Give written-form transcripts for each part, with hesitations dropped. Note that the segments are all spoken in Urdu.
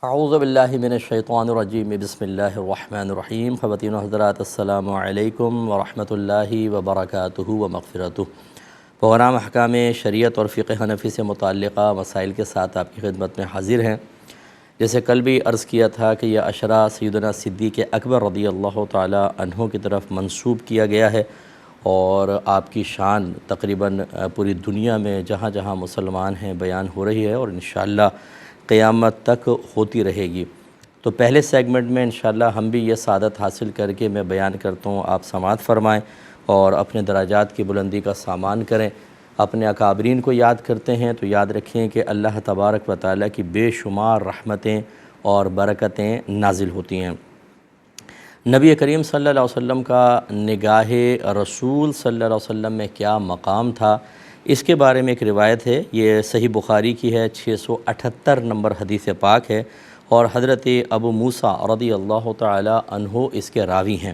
اعوذ باللہ من الشیطان الرجیم، بسم اللہ الرحمن الرحیم۔ خواتین و حضرات، السلام علیکم ورحمۃ اللہ وبرکاتہ و مغفرتہ۔ پروگرام احکام شریعت اور فقہ حنفی سے متعلقہ مسائل کے ساتھ آپ کی خدمت میں حاضر ہیں۔ جیسے کل بھی عرض کیا تھا کہ یہ اشرا سیدنا صدیق اکبر رضی اللہ تعالی عنہ کی طرف منسوب کیا گیا ہے، اور آپ کی شان تقریباً پوری دنیا میں جہاں جہاں مسلمان ہیں بیان ہو رہی ہے، اور انشاءاللہ قیامت تک ہوتی رہے گی۔ تو پہلے سیگمنٹ میں انشاءاللہ ہم بھی یہ سعادت حاصل کر کے میں بیان کرتا ہوں، آپ سماعت فرمائیں اور اپنے درجات کی بلندی کا سامان کریں۔ اپنے اکابرین کو یاد کرتے ہیں تو یاد رکھیں کہ اللہ تبارک و تعالیٰ کی بے شمار رحمتیں اور برکتیں نازل ہوتی ہیں۔ نبی کریم صلی اللہ علیہ وسلم کا نگاہ رسول صلی اللہ علیہ وسلم میں کیا مقام تھا، اس کے بارے میں ایک روایت ہے۔ یہ صحیح بخاری کی ہے، 678 نمبر حدیث پاک ہے، اور حضرت ابو موسیٰ رضی اللہ تعالی عنہ اس کے راوی ہیں۔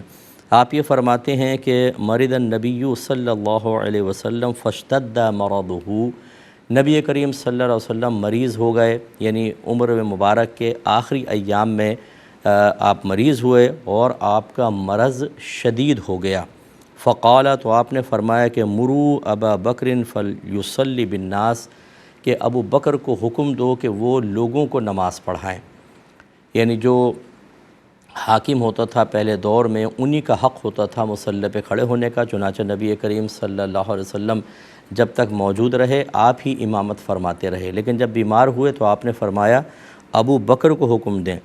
آپ یہ فرماتے ہیں کہ مرض النبی صلی اللہ علیہ وسلم فاشتد مرضہ، نبی کریم صلی اللہ علیہ وسلم مریض ہو گئے، یعنی عمر مبارک کے آخری ایام میں آپ مریض ہوئے اور آپ کا مرض شدید ہو گیا۔ فقال، تو آپ نے فرمایا کہ مرو ابا بکر فلیصلی بالناس، کہ ابو بکر کو حکم دو کہ وہ لوگوں کو نماز پڑھائیں۔ یعنی جو حاکم ہوتا تھا پہلے دور میں، انہی کا حق ہوتا تھا مصلی پہ کھڑے ہونے کا۔ چنانچہ نبی کریم صلی اللہ علیہ وسلم جب تک موجود رہے آپ ہی امامت فرماتے رہے، لیکن جب بیمار ہوئے تو آپ نے فرمایا ابو بکر کو حکم دیں۔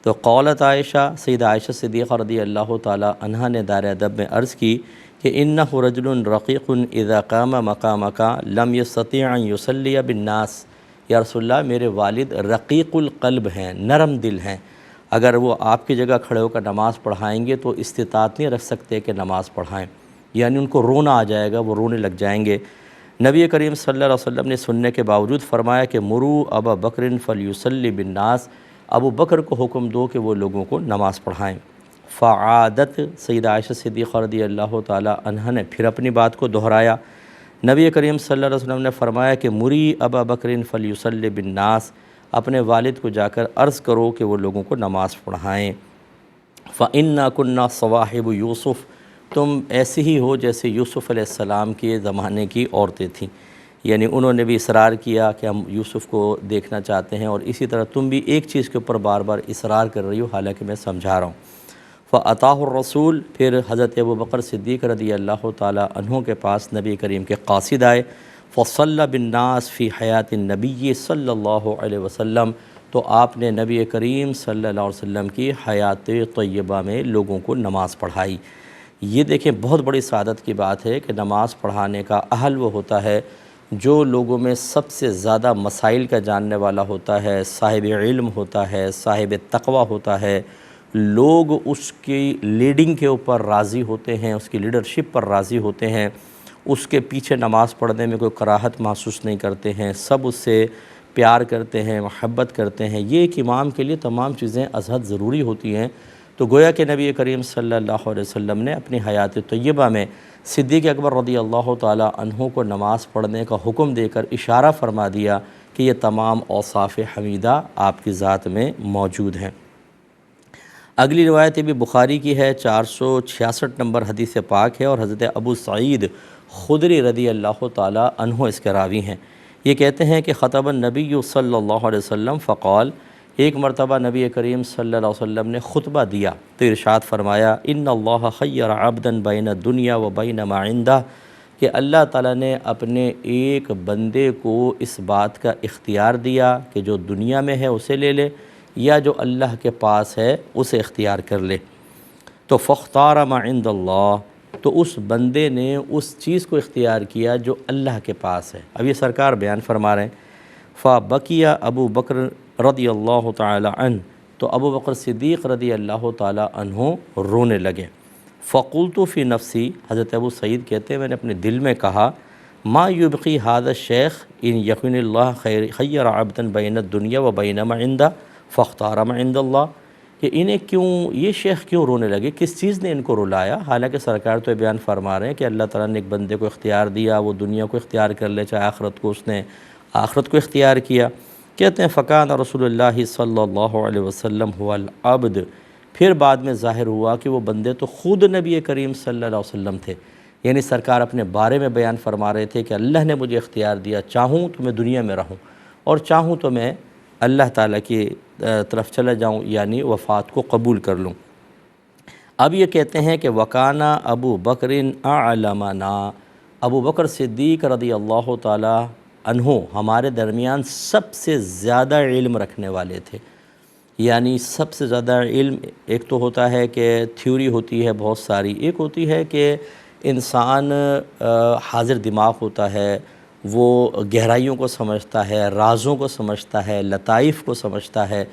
تو قولت عائشہ، سیدہ عائشہ صدیقہ رضی اللہ تعالی عنہا نے دار ادب میں عرض کی کہ انہ رجل رقیق اذا قام مقامک لم یستطیع ان یصلی بالناس، یا رسول اللہ میرے والد رقیق القلب ہیں، نرم دل ہیں، اگر وہ آپ کی جگہ کھڑے ہو کر نماز پڑھائیں گے تو استطاعت نہیں رکھ سکتے کہ نماز پڑھائیں، یعنی ان کو رونا آ جائے گا، وہ رونے لگ جائیں گے۔ نبی کریم صلی اللہ علیہ وسلم نے سننے کے باوجود فرمایا کہ مرو ابا بکر فلیصلی بالناس، ابو بکر کو حکم دو کہ وہ لوگوں کو نماز پڑھائیں۔ فعادت، سیدہ عائشہ صدیقہ رضی اللہ تعالی عنہ نے پھر اپنی بات کو دہرایا۔ نبی کریم صلی اللہ علیہ وسلم نے فرمایا کہ مری ابا بکر فلیصلی بالناس، اپنے والد کو جا کر عرض کرو کہ وہ لوگوں کو نماز پڑھائیں۔ فإنا كنا صواحب یوسف، تم ایسے ہی ہو جیسے یوسف علیہ السلام کے زمانے کی عورتیں تھیں، یعنی انہوں نے بھی اصرار کیا کہ ہم یوسف کو دیکھنا چاہتے ہیں، اور اسی طرح تم بھی ایک چیز کے اوپر بار بار اصرار کر رہی ہو، حالانکہ میں سمجھا رہا ہوں۔ فأتاہ الرسول، پھر حضرت ابو بکر صدیق رضی اللہ تعالی عنہ کے پاس نبی کریم کے قاصد آئے۔ فصلی بالناس فی حیات النبی صلی اللہ علیہ وسلم، تو آپ نے نبی کریم صلی اللہ علیہ وسلم کی حیات طیبہ میں لوگوں کو نماز پڑھائی۔ یہ دیکھیں بہت بڑی سعادت کی بات ہے کہ نماز پڑھانے کا اہل وہ ہوتا ہے جو لوگوں میں سب سے زیادہ مسائل کا جاننے والا ہوتا ہے، صاحب علم ہوتا ہے، صاحب تقوی ہوتا ہے، لوگ اس کی لیڈنگ کے اوپر راضی ہوتے ہیں، اس کی لیڈرشپ پر راضی ہوتے ہیں، اس کے پیچھے نماز پڑھنے میں کوئی کراہت محسوس نہیں کرتے ہیں، سب اس سے پیار کرتے ہیں، محبت کرتے ہیں۔ یہ ایک امام کے لیے تمام چیزیں ازحد ضروری ہوتی ہیں۔ تو گویا کہ نبی کریم صلی اللہ علیہ وسلم نے اپنی حیات طیبہ میں صدیق اکبر رضی اللہ تعالی عنہ کو نماز پڑھنے کا حکم دے کر اشارہ فرما دیا کہ یہ تمام اوصاف حمیدہ آپ کی ذات میں موجود ہیں۔ اگلی روایت بھی بخاری کی ہے، 466 نمبر حدیث پاک ہے، اور حضرت ابو سعید خدری رضی اللہ تعالی عنہ اس کے راوی ہیں۔ یہ کہتے ہیں کہ خطب النبی صلی اللہ علیہ وسلم فقال، ایک مرتبہ نبی کریم صلی اللہ علیہ وسلم نے خطبہ دیا تو ارشاد فرمایا ان اللہ خیر عبدا بین الدنیا و بین ما عندہ، کہ اللہ تعالیٰ نے اپنے ایک بندے کو اس بات کا اختیار دیا کہ جو دنیا میں ہے اسے لے لے، یا جو اللہ کے پاس ہے اسے اختیار کر لے۔ تو فاختار ما عند اللہ، تو اس بندے نے اس چیز کو اختیار کیا جو اللہ کے پاس ہے۔ اب یہ سرکار بیان فرما رہے ہیں، فبکیہ ابو بکر رضی اللہ تعالی عنہ، تو ابو بکر صدیق رضی اللہ تعالی عنہ رونے لگے۔ فقلت فی نفسی، حضرت ابو سعید کہتے ہیں میں نے اپنے دل میں کہا ما یبقی هذا الشیخ ان یکن اللہ خیر عبدا بین الدنیا و بین ما عندہ فاختار ما عند اللہ، کہ انہیں کیوں، یہ شیخ کیوں رونے لگے، کس چیز نے ان کو رلایا؟ حالانکہ سرکار تو یہ بیان فرما رہے ہیں کہ اللہ تعالیٰ نے ایک بندے کو اختیار دیا، وہ دنیا کو اختیار کر لے چاہے آخرت کو، اس نے آخرت کو اختیار کیا۔ کہتے ہیں فکان رسول اللہ صلی اللہ علیہ وسلم هو العبد، پھر بعد میں ظاہر ہوا کہ وہ بندے تو خود نبی کریم صلی اللہ علیہ وسلم تھے، یعنی سرکار اپنے بارے میں بیان فرما رہے تھے کہ اللہ نے مجھے اختیار دیا، چاہوں تو میں دنیا میں رہوں اور چاہوں تو میں اللہ تعالیٰ کی طرف چلا جاؤں، یعنی وفات کو قبول کر لوں۔ اب یہ کہتے ہیں کہ وکانا ابو بکر اعلمنا، ابو بکر صدیق رضی اللہ تعالیٰ عنہ ہمارے درمیان سب سے زیادہ علم رکھنے والے تھے، یعنی سب سے زیادہ علم ایک تو ہوتا ہے کہ تھیوری ہوتی ہے بہت ساری، ایک ہوتی ہے کہ انسان حاضر دماغ ہوتا ہے، وہ گہرائیوں کو سمجھتا ہے، رازوں کو سمجھتا ہے، لطائف کو سمجھتا ہے،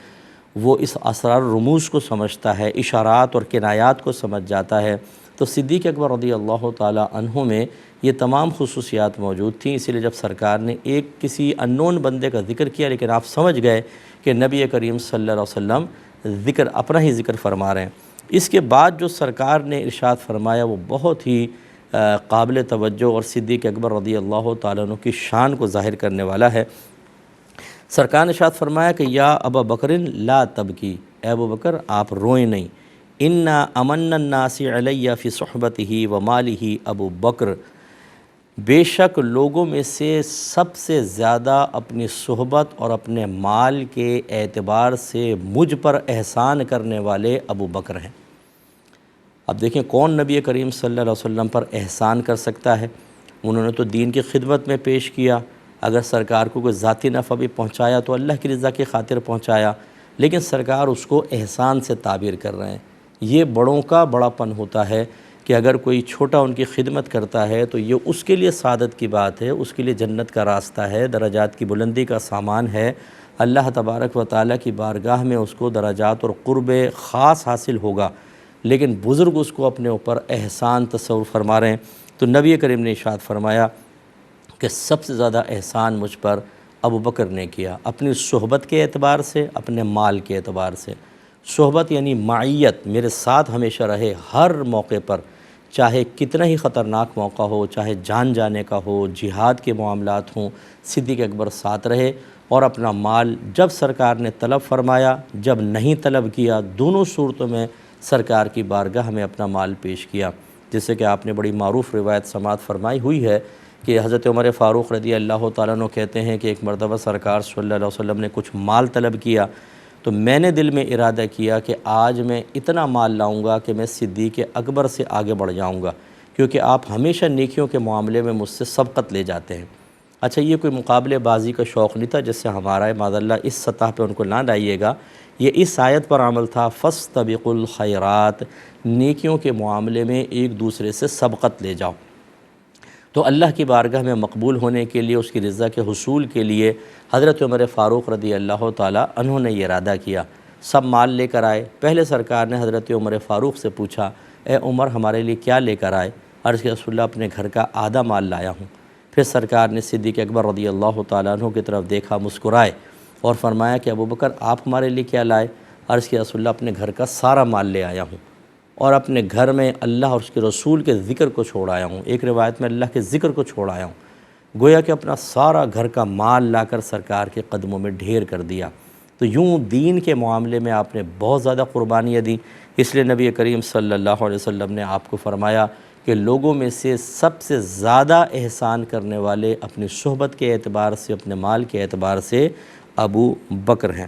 وہ اس اسرار رموز کو سمجھتا ہے، اشارات اور کنایات کو سمجھ جاتا ہے۔ تو صدیق اکبر رضی اللہ تعالیٰ عنہ میں یہ تمام خصوصیات موجود تھیں، اسی لیے جب سرکار نے ایک کسی انون بندے کا ذکر کیا لیکن آپ سمجھ گئے کہ نبی کریم صلی اللہ علیہ وسلم اپنا ہی ذکر فرما رہے ہیں۔ اس کے بعد جو سرکار نے ارشاد فرمایا وہ بہت ہی قابل توجہ اور صدیق اکبر رضی اللہ تعالیٰ عنہ کی شان کو ظاہر کرنے والا ہے۔ سرکار نے ارشاد فرمایا کہ یا ابا بکر لا تبکی، اے ابو بکر آپ روئیں نہیں، انا امن الناس علی فی صحبتہ و مالہ ابو بکر، بے شک لوگوں میں سے سب سے زیادہ اپنی صحبت اور اپنے مال کے اعتبار سے مجھ پر احسان کرنے والے ابو بکر ہیں۔ اب دیکھیں کون نبی کریم صلی اللہ علیہ وسلم پر احسان کر سکتا ہے؟ انہوں نے تو دین کی خدمت میں پیش کیا، اگر سرکار کو کوئی ذاتی نفع بھی پہنچایا تو اللہ کی رضا کی خاطر پہنچایا، لیکن سرکار اس کو احسان سے تعبیر کر رہے ہیں۔ یہ بڑوں کا بڑا پن ہوتا ہے کہ اگر کوئی چھوٹا ان کی خدمت کرتا ہے تو یہ اس کے لیے سعادت کی بات ہے، اس کے لیے جنت کا راستہ ہے، درجات کی بلندی کا سامان ہے، اللہ تبارک و تعالیٰ کی بارگاہ میں اس کو درجات اور قرب خاص حاصل ہوگا، لیکن بزرگ اس کو اپنے اوپر احسان تصور فرما رہے ہیں۔ تو نبی کریم نے ارشاد فرمایا کہ سب سے زیادہ احسان مجھ پر ابو بکر نے کیا، اپنی صحبت کے اعتبار سے، اپنے مال کے اعتبار سے۔ صحبت یعنی معیت، میرے ساتھ ہمیشہ رہے ہر موقع پر، چاہے کتنا ہی خطرناک موقع ہو، چاہے جان جانے کا ہو، جہاد کے معاملات ہوں، صدیق اکبر ساتھ رہے، اور اپنا مال جب سرکار نے طلب فرمایا، جب نہیں طلب کیا، دونوں صورتوں میں سرکار کی بارگاہ میں اپنا مال پیش کیا۔ جیسے کہ آپ نے بڑی معروف روایت سماعت فرمائی ہوئی ہے کہ حضرت عمر فاروق رضی اللہ تعالیٰ عنہ کہتے ہیں کہ ایک مرتبہ سرکار صلی اللہ علیہ وسلم نے کچھ مال طلب کیا تو میں نے دل میں ارادہ کیا کہ آج میں اتنا مال لاؤں گا کہ میں صدیق اکبر سے آگے بڑھ جاؤں گا، کیونکہ آپ ہمیشہ نیکیوں کے معاملے میں مجھ سے سبقت لے جاتے ہیں۔ اچھا، یہ کوئی مقابلے بازی کا شوق نہیں تھا جس سے ہمارا معاذاللہ اس سطح پہ ان کو نہ لائیے گا، یہ اس آیت پر عمل تھا فاستبقوا الخیرات، نیکیوں کے معاملے میں ایک دوسرے سے سبقت لے جاؤ۔ تو اللہ کی بارگاہ میں مقبول ہونے کے لیے، اس کی رضا کے حصول کے لیے حضرت عمر فاروق رضی اللہ تعالیٰ عنہ نے یہ ارادہ کیا۔ سب مال لے کر آئے۔ پہلے سرکار نے حضرت عمر فاروق سے پوچھا، اے عمر ہمارے لیے کیا لے کر آئے؟ عرض کہ رسول اللہ اپنے گھر کا آدھا مال لایا ہوں۔ پھر سرکار نے صدیق اکبر رضی اللہ تعالیٰ عنہ کی طرف دیکھا، مسکرائے اور فرمایا کہ ابو بکر آپ ہمارے لیے کیا لائے؟ عرض کہ رسول اللہ اپنے گھر کا سارا مال لے آیا ہوں اور اپنے گھر میں اللہ اور اس کے رسول کے ذکر کو چھوڑ آیا ہوں، ایک روایت میں اللہ کے ذکر کو چھوڑ آیا ہوں۔ گویا کہ اپنا سارا گھر کا مال لا کر سرکار کے قدموں میں ڈھیر کر دیا۔ تو یوں دین کے معاملے میں آپ نے بہت زیادہ قربانیاں دیں، اس لیے نبی کریم صلی اللہ علیہ وسلم نے آپ کو فرمایا کہ لوگوں میں سے سب سے زیادہ احسان کرنے والے اپنی صحبت کے اعتبار سے، اپنے مال کے اعتبار سے ابو بکر ہیں۔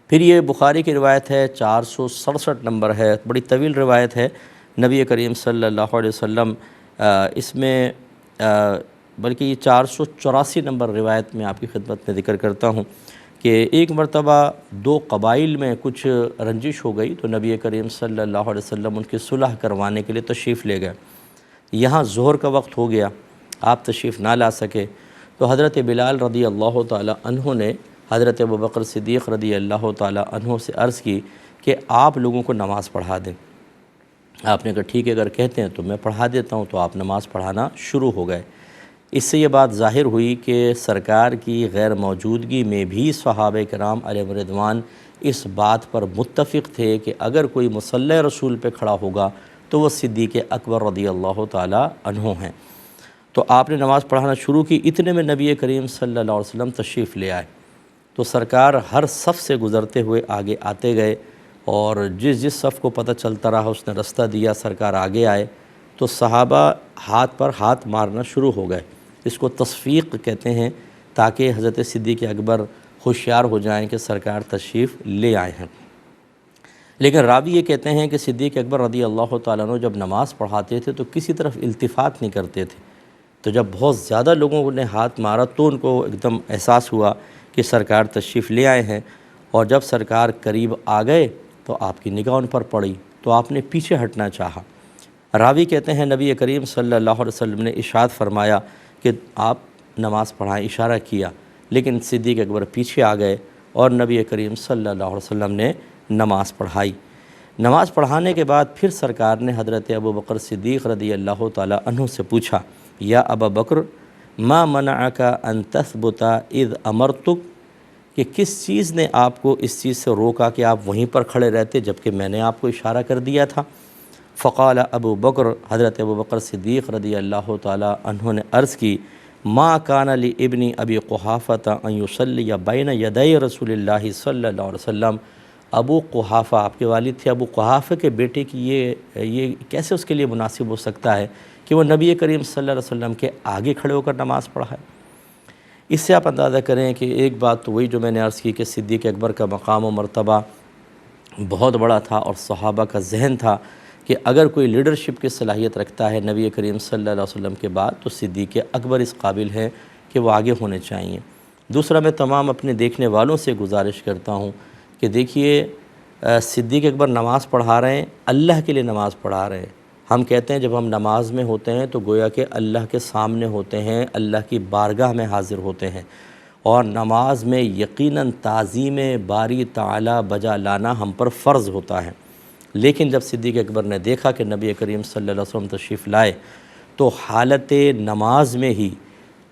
پھر یہ بخاری کی روایت ہے، 467 نمبر ہے، بڑی طویل روایت ہے۔ نبی کریم صلی اللہ علیہ وسلم اس میں بلکہ یہ 484 نمبر روایت میں آپ کی خدمت میں ذکر کرتا ہوں کہ ایک مرتبہ دو قبائل میں کچھ رنجش ہو گئی تو نبی کریم صلی اللہ علیہ وسلم ان کی صلح کروانے کے لیے تشریف لے گئے۔ یہاں ظہر کا وقت ہو گیا، آپ تشریف نہ لا سکے تو حضرت بلال رضی اللہ تعالی عنہ نے حضرت ابوبکر صدیق رضی اللہ تعالی عنہ سے عرض کی کہ آپ لوگوں کو نماز پڑھا دیں۔ آپ نے کہا ٹھیک ہے، اگر کہتے ہیں تو میں پڑھا دیتا ہوں، تو آپ نماز پڑھانا شروع ہو گئے۔ اس سے یہ بات ظاہر ہوئی کہ سرکار کی غیر موجودگی میں بھی صحابہ کرام علیہم رضوان اس بات پر متفق تھے کہ اگر کوئی مصلی رسول پہ کھڑا ہوگا تو وہ صدیق اکبر رضی اللہ تعالی عنہ ہیں۔ تو آپ نے نماز پڑھانا شروع کی، اتنے میں نبی کریم صلی اللہ علیہ وسلم تشریف لے آئے۔ تو سرکار ہر صف سے گزرتے ہوئے آگے آتے گئے، اور جس صف کو پتہ چلتا رہا اس نے رستہ دیا، سرکار آگے آئے تو صحابہ ہاتھ پر ہاتھ مارنا شروع ہو گئے۔ اس کو تصفیق کہتے ہیں، تاکہ حضرت صدیق اکبر ہوشیار ہو جائیں کہ سرکار تشریف لے آئے ہیں۔ لیکن راوی یہ کہتے ہیں کہ صدیق اکبر رضی اللہ تعالیٰ عنہ جب نماز پڑھاتے تھے تو کسی طرف التفات نہیں کرتے تھے، تو جب بہت زیادہ لوگوں نے ہاتھ مارا تو ان کو ایک دم احساس ہوا کہ سرکار تشریف لے آئے ہیں، اور جب سرکار قریب آ گئے تو آپ کی نگاہ ان پر پڑی تو آپ نے پیچھے ہٹنا چاہا۔ راوی کہتے ہیں نبی کریم صلی اللہ علیہ وسلم نے ارشاد فرمایا کہ آپ نماز پڑھائیں، اشارہ کیا، لیکن صدیق اکبر پیچھے آ گئے اور نبی کریم صلی اللہ علیہ وسلم نے نماز پڑھائی۔ نماز پڑھانے کے بعد پھر سرکار نے حضرت ابو بکر صدیق رضی اللہ تعالی عنہ سے پوچھا، یا ابا بکر ما منعک ان تثبت اذ امرتک، کہ کس چیز نے آپ کو اس چیز سے روکا کہ آپ وہیں پر کھڑے رہتے جبکہ میں نے آپ کو اشارہ کر دیا تھا؟ فقال ابو بکر، حضرت ابو بکر صدیق رضی اللہ تعالی عنہ نے عرض کی، ما کان لابن ابی قحافۃ ان یصلی بین یدی رسول اللہ صلی اللہ علیہ وسلم۔ ابو قحافہ آپ کے والد تھے، ابو قحافہ کے بیٹے کی یہ کیسے اس کے لیے مناسب ہو سکتا ہے کہ وہ نبی کریم صلی اللہ علیہ وسلم کے آگے کھڑے ہو کر نماز پڑھائے؟ اس سے آپ اندازہ کریں کہ ایک بات تو وہی جو میں نے عرض کی کہ صدیق اکبر کا مقام و مرتبہ بہت بڑا تھا، اور صحابہ کا ذہن تھا کہ اگر کوئی لیڈرشپ کی صلاحیت رکھتا ہے نبی کریم صلی اللہ علیہ وسلم کے بعد تو صدیق اکبر اس قابل ہے کہ وہ آگے ہونے چاہیے۔ دوسرا، میں تمام اپنے دیکھنے والوں سے گزارش کرتا ہوں کہ دیکھیے صدیق اکبر نماز پڑھا رہے ہیں، اللہ کے لیے نماز پڑھا رہے ہیں۔ ہم کہتے ہیں جب ہم نماز میں ہوتے ہیں تو گویا کہ اللہ کے سامنے ہوتے ہیں، اللہ کی بارگاہ میں حاضر ہوتے ہیں، اور نماز میں یقیناً تعظیم باری تعالی بجا لانا ہم پر فرض ہوتا ہے۔ لیکن جب صدیق اکبر نے دیکھا کہ نبی کریم صلی اللہ علیہ وسلم تشریف لائے تو حالت نماز میں ہی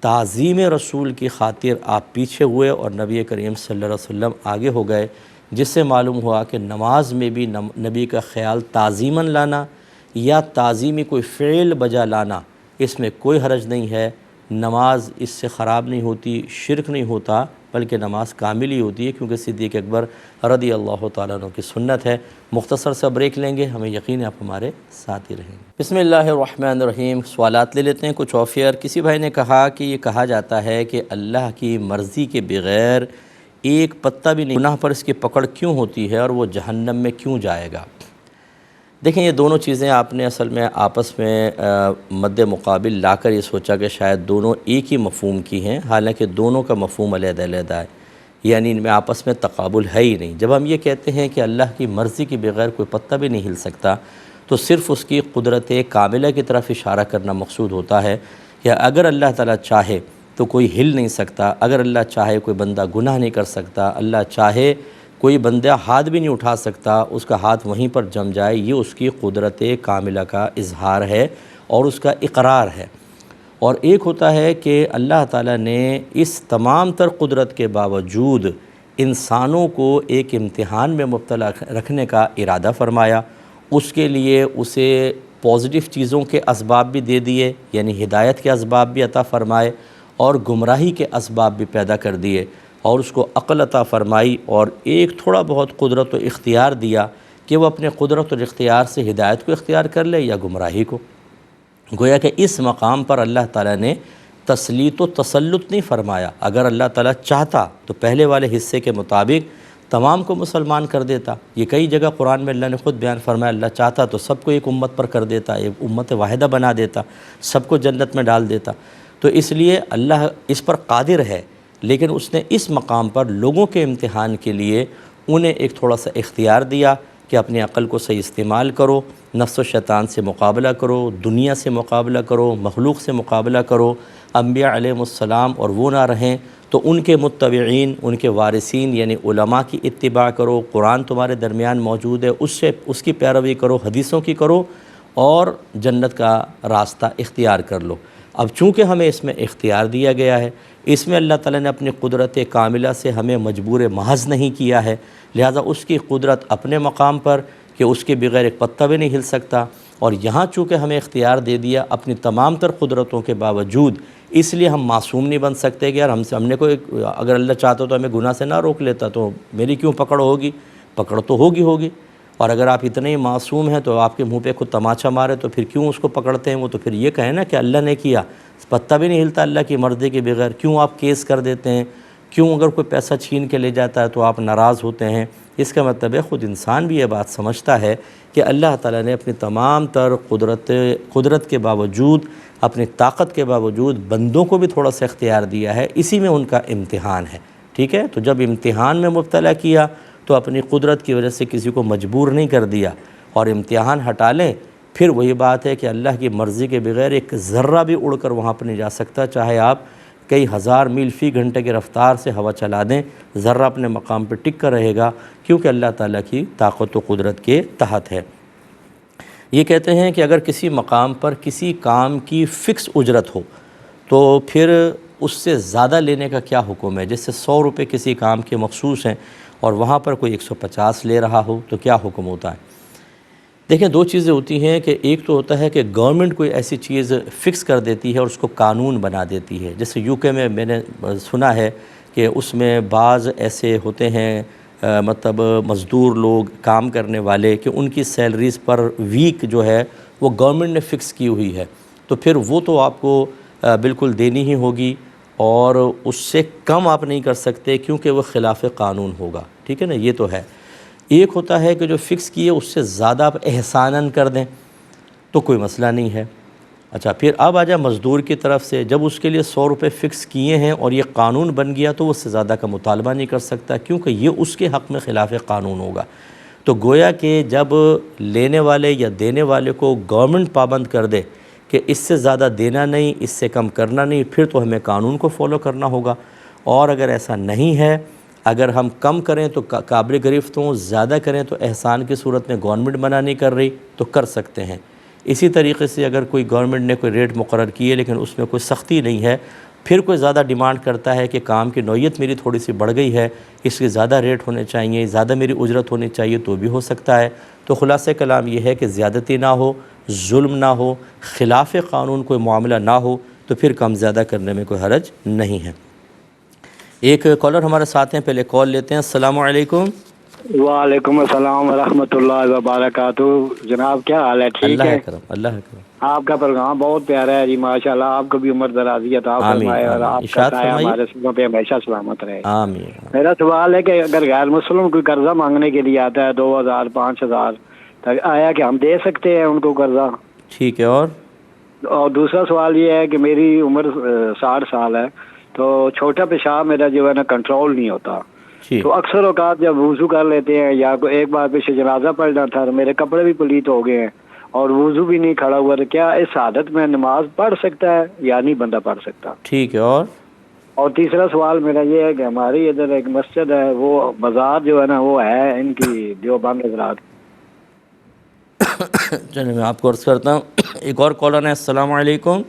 تعظیم رسول کی خاطر آپ پیچھے ہوئے اور نبی کریم صلی اللہ علیہ وسلم آگے ہو گئے، جس سے معلوم ہوا کہ نماز میں بھی نبی کا خیال تعظیماً لانا یا تعظیمی کوئی فعل بجا لانا، اس میں کوئی حرج نہیں ہے، نماز اس سے خراب نہیں ہوتی، شرک نہیں ہوتا، بلکہ نماز کامل ہی ہوتی ہے، کیونکہ صدیق اکبر رضی اللہ تعالیٰ عنہ کی سنت ہے۔ مختصر سا بریک لیں گے، ہمیں یقین ہے آپ ہمارے ساتھ ہی رہیں گے۔ بسم اللہ الرحمن الرحیم۔ سوالات لے لیتے ہیں کچھ آفیئر۔ کسی بھائی نے کہا کہ یہ کہا جاتا ہے کہ اللہ کی مرضی کے بغیر ایک پتہ بھی نہیں، گناہ پر اس کی پکڑ کیوں ہوتی ہے اور وہ جہنم میں کیوں جائے گا؟ دیکھیں، یہ دونوں چیزیں آپ نے اصل میں آپس میں مد مقابل لا کر یہ سوچا کہ شاید دونوں ایک ہی مفہوم کی ہیں، حالانکہ دونوں کا مفہوم علیحدہ علیحدہ ہے، یعنی ان میں آپس میں تقابل ہے ہی نہیں۔ جب ہم یہ کہتے ہیں کہ اللہ کی مرضی کے بغیر کوئی پتہ بھی نہیں ہل سکتا تو صرف اس کی قدرت کاملہ کی طرف اشارہ کرنا مقصود ہوتا ہے کہ اگر اللہ تعالیٰ چاہے تو کوئی ہل نہیں سکتا، اگر اللہ چاہے کوئی بندہ گناہ نہیں کر سکتا، اللہ چاہے کوئی بندہ ہاتھ بھی نہیں اٹھا سکتا، اس کا ہاتھ وہیں پر جم جائے، یہ اس کی قدرت کاملہ کا اظہار ہے اور اس کا اقرار ہے۔ اور ایک ہوتا ہے کہ اللہ تعالیٰ نے اس تمام تر قدرت کے باوجود انسانوں کو ایک امتحان میں مبتلا رکھنے کا ارادہ فرمایا، اس کے لیے اسے پازیٹیو چیزوں کے اسباب بھی دے دیے، یعنی ہدایت کے اسباب بھی عطا فرمائے اور گمراہی کے اسباب بھی پیدا کر دیے، اور اس کو عقل عطا فرمائی اور ایک تھوڑا بہت قدرت و اختیار دیا کہ وہ اپنے قدرت اور اختیار سے ہدایت کو اختیار کر لے یا گمراہی کو۔ گویا کہ اس مقام پر اللہ تعالیٰ نے تسلیط و تسلط نہیں فرمایا۔ اگر اللہ تعالیٰ چاہتا تو پہلے والے حصے کے مطابق تمام کو مسلمان کر دیتا۔ یہ کئی جگہ قرآن میں اللہ نے خود بیان فرمایا، اللہ چاہتا تو سب کو ایک امت پر کر دیتا، ایک امت واحدہ بنا دیتا، سب کو جنت میں ڈال دیتا۔ تو اس لیے اللہ اس پر قادر ہے، لیکن اس نے اس مقام پر لوگوں کے امتحان کے لیے انہیں ایک تھوڑا سا اختیار دیا کہ اپنی عقل کو صحیح استعمال کرو، نفس و شیطان سے مقابلہ کرو، دنیا سے مقابلہ کرو، مخلوق سے مقابلہ کرو، انبیاء علیہ السلام اور وہ نہ رہیں تو ان کے متبعین، ان کے وارثین یعنی علماء کی اتباع کرو، قرآن تمہارے درمیان موجود ہے اس کی پیروی کرو، حدیثوں کی کرو اور جنت کا راستہ اختیار کر لو۔ اب چونکہ ہمیں اس میں اختیار دیا گیا ہے، اس میں اللہ تعالیٰ نے اپنی قدرت کاملہ سے ہمیں مجبور محض نہیں کیا ہے، لہٰذا اس کی قدرت اپنے مقام پر کہ اس کے بغیر ایک پتہ بھی نہیں ہل سکتا، اور یہاں چونکہ ہمیں اختیار دے دیا اپنی تمام تر قدرتوں کے باوجود، اس لیے ہم معصوم نہیں بن سکتے کہ یار ہم نے کوئی، اگر اللہ چاہتا تو ہمیں گناہ سے نہ روک لیتا تو میری کیوں پکڑ ہوگی؟ پکڑ تو ہوگی. اور اگر آپ اتنے ہی معصوم ہیں تو آپ کے منہ پہ خود تماچا مارے تو پھر کیوں اس کو پکڑتے ہیں؟ وہ تو پھر یہ کہیں نا کہ اللہ نے کیا، پتہ بھی نہیں ہلتا اللہ کی مرضی کے بغیر، کیوں آپ کیس کر دیتے ہیں؟ کیوں اگر کوئی پیسہ چھین کے لے جاتا ہے تو آپ ناراض ہوتے ہیں؟ اس کا مطلب ہے خود انسان بھی یہ بات سمجھتا ہے کہ اللہ تعالیٰ نے اپنی تمام تر قدرت کے باوجود، اپنی طاقت کے باوجود بندوں کو بھی تھوڑا سا اختیار دیا ہے، اسی میں ان کا امتحان ہے. ٹھیک ہے، تو جب امتحان میں مبتلا کیا تو اپنی قدرت کی وجہ سے کسی کو مجبور نہیں کر دیا، اور امتحان ہٹا لیں پھر وہی بات ہے کہ اللہ کی مرضی کے بغیر ایک ذرہ بھی اڑ کر وہاں پر نہیں جا سکتا، چاہے آپ کئی ہزار میل فی گھنٹے کی رفتار سے ہوا چلا دیں، ذرہ اپنے مقام پہ ٹک کر رہے گا، کیونکہ اللہ تعالیٰ کی طاقت و قدرت کے تحت ہے. یہ کہتے ہیں کہ اگر کسی مقام پر کسی کام کی فکس اجرت ہو تو پھر اس سے زیادہ لینے کا کیا حکم ہے؟ جیسے 100 روپے کسی کام کے مخصوص ہیں اور وہاں پر کوئی 150 لے رہا ہو تو کیا حکم ہوتا ہے؟ دیکھیں، دو چیزیں ہوتی ہیں کہ ایک تو ہوتا ہے کہ گورنمنٹ کوئی ایسی چیز فکس کر دیتی ہے اور اس کو قانون بنا دیتی ہے. جیسے UK میں نے سنا ہے کہ اس میں بعض ایسے ہوتے ہیں مطلب مزدور لوگ، کام کرنے والے، کہ ان کی سیلریز پر ویک جو ہے وہ گورنمنٹ نے فکس کی ہوئی ہے، تو پھر وہ تو آپ کو بالکل دینی ہی ہوگی، اور اس سے کم آپ نہیں کر سکتے کیونکہ وہ خلاف قانون ہوگا. ٹھیک ہے نا، یہ تو ہے. ایک ہوتا ہے کہ جو فکس کیے اس سے زیادہ آپ احساناً کر دیں تو کوئی مسئلہ نہیں ہے. اچھا، پھر اب آ جائے مزدور کی طرف سے، جب اس کے لیے 100 روپے فکس کیے ہیں اور یہ قانون بن گیا تو وہ اس سے زیادہ کا مطالبہ نہیں کر سکتا کیونکہ یہ اس کے حق میں خلاف قانون ہوگا. تو گویا کہ جب لینے والے یا دینے والے کو گورنمنٹ پابند کر دے کہ اس سے زیادہ دینا نہیں، اس سے کم کرنا نہیں، پھر تو ہمیں قانون کو فالو کرنا ہوگا. اور اگر ایسا نہیں ہے، اگر ہم کم کریں تو قابل گرفت ہوں، زیادہ کریں تو احسان کی صورت میں گورنمنٹ منع نہیں کر رہی تو کر سکتے ہیں. اسی طریقے سے اگر کوئی گورنمنٹ نے کوئی ریٹ مقرر کی ہے لیکن اس میں کوئی سختی نہیں ہے، پھر کوئی زیادہ ڈیمانڈ کرتا ہے کہ کام کی نوعیت میری تھوڑی سی بڑھ گئی ہے، اس کے زیادہ ریٹ ہونے چاہیے، زیادہ میری اجرت ہونی چاہیے، تو بھی ہو سکتا ہے. تو خلاصہ کلام یہ ہے کہ زیادتی نہ ہو، ظلم نہ ہو، خلاف قانون کوئی معاملہ نہ ہو تو پھر کم زیادہ کرنے میں کوئی حرج نہیں ہے. ایک کالر ہمارے ساتھ ہیں، پہلے کال لیتے ہیں. السلام علیکم. وعلیکم السلام ورحمۃ اللہ وبرکاتہ. جناب کیا حال ہے؟ ٹھیک ہے؟ اللہ کرم. آپ کا پروگرام بہت پیارا ہے جی، ماشاءاللہ. آپ کو بھی عمر دراز عطا فرمائے اور آپ کا سایہ ہمارے سروں پہ ہمیشہ سلامت رہے. آمین. میرا سوال ہے کہ اگر غیر مسلم کوئی قرضہ مانگنے کے لیے آتا ہے 2000 5000 تک، آیا کہ ہم دے سکتے ہیں ان کو قرضہ؟ ٹھیک ہے. اور دوسرا سوال یہ ہے کہ میری عمر 60 سال ہے تو چھوٹا پیشاب میرا جو ہے نا کنٹرول نہیں ہوتا، تو اکثر اوقات جب وضو کر لیتے ہیں یا ایک بار پیچھے جنازہ پڑھنا تھا تو میرے کپڑے بھی پلیت ہو گئے ہیں اور وضو بھی نہیں کھڑا ہوا، تو کیا اس حالت میں نماز پڑھ سکتا ہے یا نہیں بندہ پڑھ سکتا؟ ٹھیک ہے. اور تیسرا سوال میرا یہ ہے کہ ہماری ادھر ایک مسجد ہے، وہ بازار جو ہے نا وہ ہے ان کی دیوبند حضرات. چلیں میں آپ کو عرض کرتا ہوں. ایک اور کالر ہے. السلام علیکم.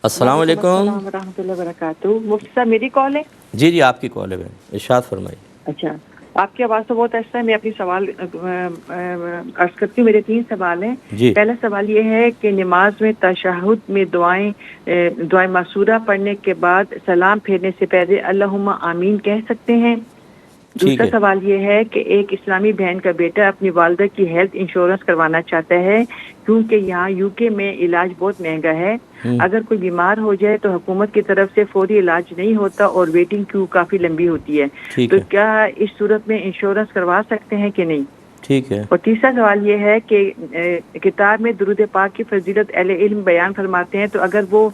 السلام علیکم. السلام ورحمۃ اللہ وبرکاتہ. مفتی صاحب میری کال ہے؟ جی آپ کی کال ہے بہن، ارشاد فرمائیے. اچھا، آپ کی آواز تو بہت اچھا ہے. میں اپنی سوال عرض کرتی ہوں. میرے 3 سوال ہیں. پہلا سوال یہ ہے کہ نماز میں تشہد میں دعائیں معصورہ پڑھنے کے بعد سلام پھیرنے سے پہلے اللہم آمین کہہ سکتے ہیں؟ دوسرا سوال یہ ہے کہ ایک اسلامی بہن کا بیٹا اپنی والدہ کی ہیلتھ انشورنس کروانا چاہتا ہے کیونکہ یہاں UK میں علاج بہت مہنگا ہے. اگر کوئی بیمار ہو جائے تو حکومت کی طرف سے فوری علاج نہیں ہوتا اور ویٹنگ کیو کافی لمبی ہوتی ہے، تو کیا اس صورت میں انشورنس کروا سکتے ہیں کہ نہیں؟ ٹھیک ہے. اور تیسرا سوال یہ ہے کہ کتاب میں درود پاک کی فضیلت اہل علم بیان فرماتے ہیں، تو اگر وہ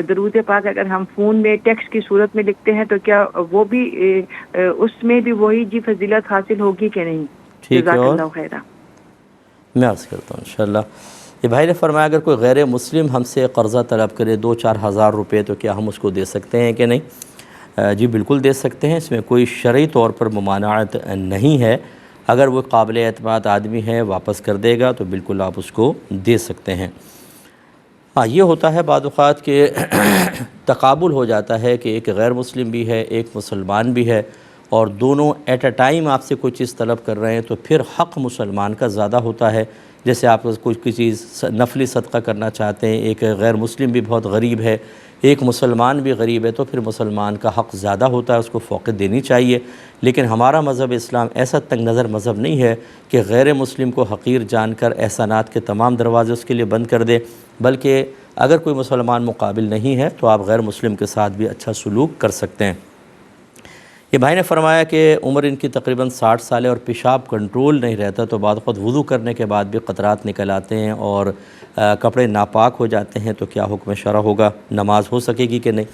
درود پاک اگر ہم فون میں ٹیکسٹ کی صورت میں لکھتے ہیں تو کیا وہ بھی اس میں بھی وہی جی فضیلت حاصل ہوگی کہ نہیں؟ جزاک اللہ خیرہ. میں عرض کرتا ہوں انشاءاللہ. یہ بھائی نے فرمایا اگر کوئی غیر مسلم ہم سے قرضہ طلب کرے 2-4 ہزار روپے تو کیا ہم اس کو دے سکتے ہیں کہ نہیں؟ جی بالکل دے سکتے ہیں، اس میں کوئی شرعی طور پر ممانعت نہیں ہے. اگر وہ قابل اعتماد آدمی ہے واپس کر دے گا تو بالکل آپ اس کو دے سکتے ہیں. ہاں یہ ہوتا ہے بعض اوقات کہ تقابل ہو جاتا ہے کہ ایک غیر مسلم بھی ہے ایک مسلمان بھی ہے اور دونوں ایٹ اے ٹائم آپ سے کوئی چیز طلب کر رہے ہیں تو پھر حق مسلمان کا زیادہ ہوتا ہے۔ جیسے آپ کوئی چیز نفلی صدقہ کرنا چاہتے ہیں، ایک غیر مسلم بھی بہت غریب ہے، ایک مسلمان بھی غریب ہے، تو پھر مسلمان کا حق زیادہ ہوتا ہے، اس کو فوقیت دینی چاہیے۔ لیکن ہمارا مذہب اسلام ایسا تنگ نظر مذہب نہیں ہے کہ غیر مسلم کو حقیر جان کر احسانات کے تمام دروازے اس کے لیے بند کر دے، بلکہ اگر کوئی مسلمان مقابل نہیں ہے تو آپ غیر مسلم کے ساتھ بھی اچھا سلوک کر سکتے ہیں۔ یہ بھائی نے فرمایا کہ عمر ان کی تقریباً 60 سال ہے اور پیشاب کنٹرول نہیں رہتا، تو بعد خود وضو کرنے کے بعد بھی قطرات نکل آتے ہیں اور کپڑے ناپاک ہو جاتے ہیں، تو کیا حکم شرع ہوگا؟ نماز ہو سکے گی کہ نہیں؟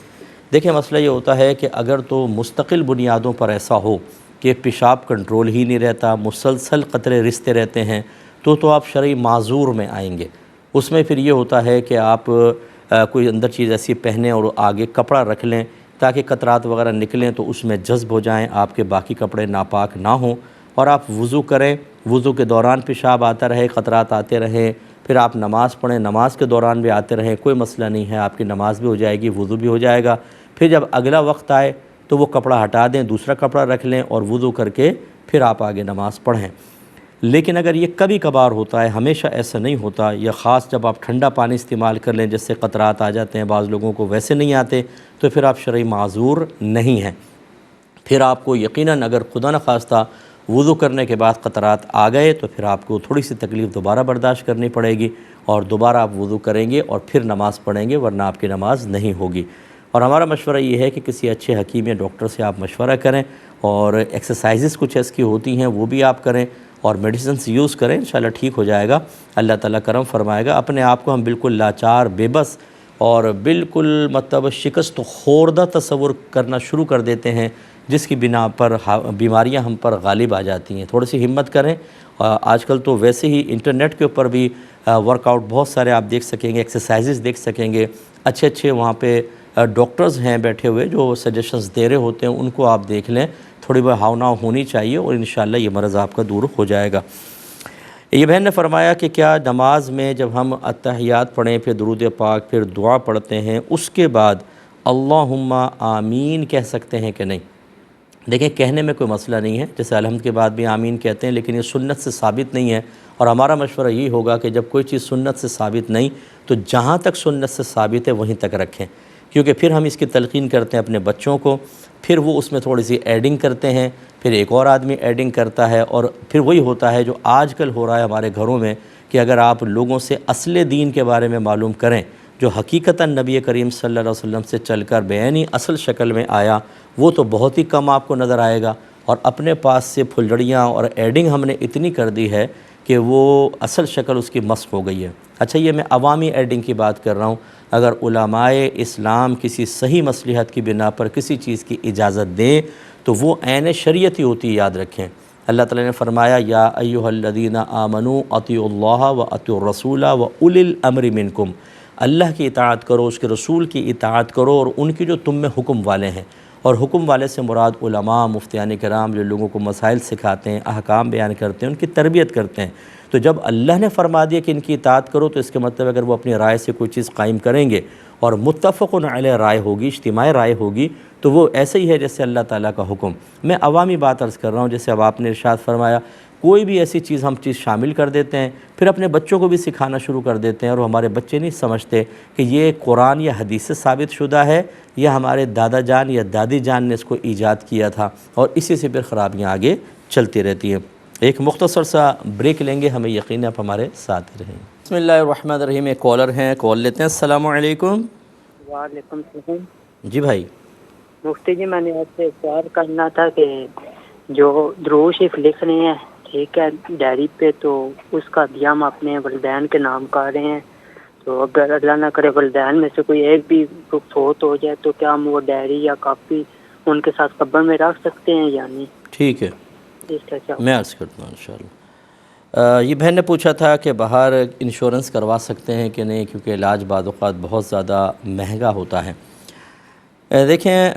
دیکھیں مسئلہ یہ ہوتا ہے کہ اگر تو مستقل بنیادوں پر ایسا ہو کہ پیشاب کنٹرول ہی نہیں رہتا، مسلسل قطرے رستے رہتے ہیں، تو آپ شرعی معذور میں آئیں گے۔ اس میں پھر یہ ہوتا ہے کہ آپ کوئی اندر چیز ایسی پہنیں اور آگے کپڑا رکھ لیں تاکہ قطرات وغیرہ نکلیں تو اس میں جذب ہو جائیں، آپ کے باقی کپڑے ناپاک نہ ہوں، اور آپ وضو کریں، وضو کے دوران پیشاب آتا رہے، قطرات آتے رہیں، پھر آپ نماز پڑھیں، نماز کے دوران بھی آتے رہیں، کوئی مسئلہ نہیں ہے، آپ کی نماز بھی ہو جائے گی، وضو بھی ہو جائے گا۔ پھر جب اگلا وقت آئے تو وہ کپڑا ہٹا دیں، دوسرا کپڑا رکھ لیں اور وضو کر کے پھر آپ آگے نماز پڑھیں۔ لیکن اگر یہ کبھی کبھار ہوتا ہے، ہمیشہ ایسا نہیں ہوتا، یا خاص جب آپ ٹھنڈا پانی استعمال کر لیں جس سے قطرات آ جاتے ہیں، بعض لوگوں کو ویسے نہیں آتے، تو پھر آپ شرعی معذور نہیں ہیں۔ پھر آپ کو یقیناً اگر خدا نخواستہ وضو کرنے کے بعد قطرات آ گئے تو پھر آپ کو تھوڑی سی تکلیف دوبارہ برداشت کرنی پڑے گی، اور دوبارہ آپ وضو کریں گے اور پھر نماز پڑھیں گے، ورنہ آپ کی نماز نہیں ہوگی۔ اور ہمارا مشورہ یہ ہے کہ کسی اچھے حکیم یا ڈاکٹر سے آپ مشورہ کریں، اور ایکسرسائزز کچھ اس کی ہوتی ہیں وہ بھی آپ کریں، اور میڈیسنس یوز کریں، انشاءاللہ ٹھیک ہو جائے گا، اللہ تعالیٰ کرم فرمائے گا۔ اپنے آپ کو ہم بالکل لاچار، بے بس اور بالکل شکست خوردہ تصور کرنا شروع کر دیتے ہیں، جس کی بنا پر بیماریاں ہم پر غالب آ جاتی ہیں۔ تھوڑی سی ہمت کریں۔ آج کل تو ویسے ہی انٹرنیٹ کے اوپر بھی ورک آؤٹ بہت سارے آپ دیکھ سکیں گے، ایکسرسائزز دیکھ سکیں گے، اچھے وہاں پہ ڈاکٹرز ہیں بیٹھے ہوئے جو سجیشنز دے رہے ہوتے ہیں، ان کو آپ دیکھ لیں، تھوڑی بہت ہاؤ ہونی چاہیے اور انشاءاللہ یہ مرض آپ کا دور ہو جائے گا۔ یہ بہن نے فرمایا کہ کیا نماز میں جب ہم اتحیات پڑھیں، پھر درود پاک، پھر دعا پڑھتے ہیں، اس کے بعد اللہم آمین کہہ سکتے ہیں کہ نہیں؟ دیکھیں کہنے میں کوئی مسئلہ نہیں ہے، جیسے الحمد کے بعد بھی آمین کہتے ہیں، لیکن یہ سنت سے ثابت نہیں ہے، اور ہمارا مشورہ یہی ہوگا کہ جب کوئی چیز سنت سے ثابت نہیں تو جہاں تک سنت سے ثابت ہے وہیں تک رکھیں، کیونکہ پھر ہم اس کی تلقین کرتے ہیں اپنے بچوں کو، پھر وہ اس میں تھوڑی سی ایڈنگ کرتے ہیں، پھر ایک اور آدمی ایڈنگ کرتا ہے، اور پھر وہی ہوتا ہے جو آج کل ہو رہا ہے ہمارے گھروں میں، کہ اگر آپ لوگوں سے اصل دین کے بارے میں معلوم کریں، جو حقیقتاً نبی کریم صلی اللہ علیہ وسلم سے چل کر بیانی اصل شکل میں آیا، وہ تو بہت ہی کم آپ کو نظر آئے گا، اور اپنے پاس سے پھلجڑیاں اور ایڈنگ ہم نے اتنی کر دی ہے کہ وہ اصل شکل اس کی مسخ ہو گئی ہے۔ اچھا یہ میں عوامی ایڈنگ کی بات کر رہا ہوں، اگر علماء اسلام کسی صحیح مصلحت کی بنا پر کسی چیز کی اجازت دیں تو وہ عین شریعت ہی ہوتی ہے، یاد رکھیں۔ اللہ تعالیٰ نے فرمایا یا ایھا الذین آمنوا اطیعوا اللہ و اطیعوا الرسول و اولی الامر منکم، اللہ کی اطاعت کرو، اس کے رسول کی اطاعت کرو، اور ان کی جو تم میں حکم والے ہیں، اور حکم والے سے مراد علماء، مفتیان کرام، جو لوگوں کو مسائل سکھاتے ہیں، احکام بیان کرتے ہیں، ان کی تربیت کرتے ہیں۔ تو جب اللہ نے فرما دیا کہ ان کی اطاعت کرو، تو اس کے مطلب اگر وہ اپنی رائے سے کوئی چیز قائم کریں گے اور متفق علیہ رائے ہوگی، اجتماعی رائے ہوگی، تو وہ ایسے ہی ہے جیسے اللہ تعالیٰ کا حکم۔ میں عوامی بات عرض کر رہا ہوں، جیسے اب آپ نے ارشاد فرمایا کوئی بھی ایسی چیز ہم شامل کر دیتے ہیں، پھر اپنے بچوں کو بھی سکھانا شروع کر دیتے ہیں، اور ہمارے بچے نہیں سمجھتے کہ یہ قرآن یا حدیث سے ثابت شدہ ہے، یا ہمارے دادا جان یا دادی جان نے اس کو ایجاد کیا تھا، اور اسی سے پھر خرابیاں آگے چلتی رہتی ہیں۔ ایک مختصر سا بریک لیں گے، ہمیں یقین ہے آپ ہمارے ساتھ رہیں۔ بسم اللہ الرحمن الرحیم۔ ایک کالر ہیں، کال لیتے ہیں۔ السلام علیکم۔ وعلیکم السلام۔ جی بھائی۔ مفتی جی میں نے آپ سے سوال کرنا تھا کہ جو درود شریف لکھ رہے ہیں ٹھیک ہے ڈائری پہ، تو اس کا بھی ہم اپنے والدین کے نام کر رہے ہیں، تو اگر اللہ نہ کرے والدین میں سے کوئی ایک بھی فوت ہو جائے تو کیا ہم وہ ڈائری یا کاپی ان کے ساتھ قبر میں رکھ سکتے ہیں یا نہیں؟ ٹھیک ہے، اس کا میں عرض کرتا ہوں انشاءاللہ۔ یہ بہن نے پوچھا تھا کہ باہر انشورنس کروا سکتے ہیں کہ نہیں، کیونکہ علاج بعض اوقات بہت زیادہ مہنگا ہوتا ہے۔ دیکھیں